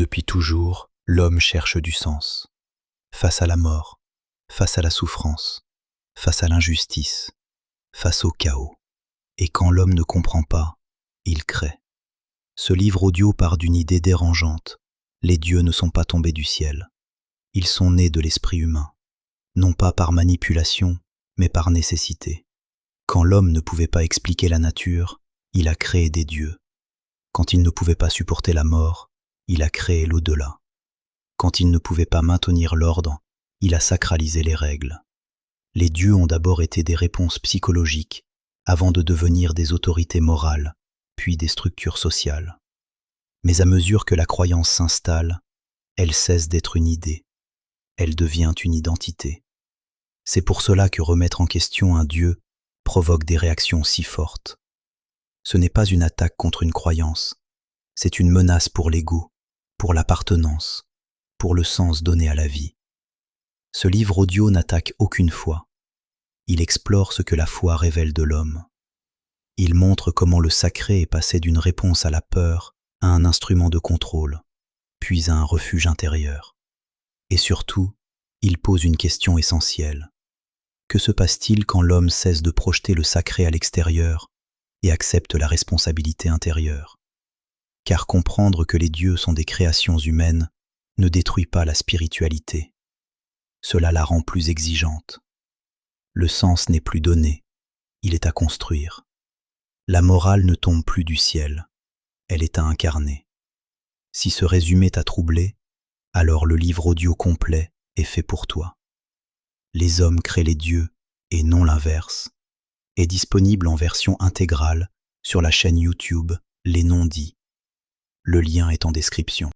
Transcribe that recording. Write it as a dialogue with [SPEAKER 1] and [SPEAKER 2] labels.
[SPEAKER 1] Depuis toujours, l'homme cherche du sens. Face à la mort, face à la souffrance, face à l'injustice, face au chaos. Et quand l'homme ne comprend pas, il crée. Ce livre audio part d'une idée dérangeante. Les dieux ne sont pas tombés du ciel. Ils sont nés de l'esprit humain. Non pas par manipulation, mais par nécessité. Quand l'homme ne pouvait pas expliquer la nature, il a créé des dieux. Quand il ne pouvait pas supporter la mort, il a créé l'au-delà. Quand il ne pouvait pas maintenir l'ordre, il a sacralisé les règles. Les dieux ont d'abord été des réponses psychologiques, avant de devenir des autorités morales, puis des structures sociales. Mais à mesure que la croyance s'installe, elle cesse d'être une idée. Elle devient une identité. C'est pour cela que remettre en question un dieu provoque des réactions si fortes. Ce n'est pas une attaque contre une croyance, c'est une menace pour l'ego, pour l'appartenance, pour le sens donné à la vie. Ce livre audio n'attaque aucune foi. Il explore ce que la foi révèle de l'homme. Il montre comment le sacré est passé d'une réponse à la peur à un instrument de contrôle, puis à un refuge intérieur. Et surtout, il pose une question essentielle. Que se passe-t-il quand l'homme cesse de projeter le sacré à l'extérieur et accepte la responsabilité intérieure? Car comprendre que les dieux sont des créations humaines ne détruit pas la spiritualité. Cela la rend plus exigeante. Le sens n'est plus donné, il est à construire. La morale ne tombe plus du ciel, elle est à incarner. Si ce résumé t'a troublé, alors le livre audio complet est fait pour toi. Les hommes créent les dieux, et non l'inverse, est disponible en version intégrale sur la chaîne YouTube Les Non-Dits. Le lien est en description.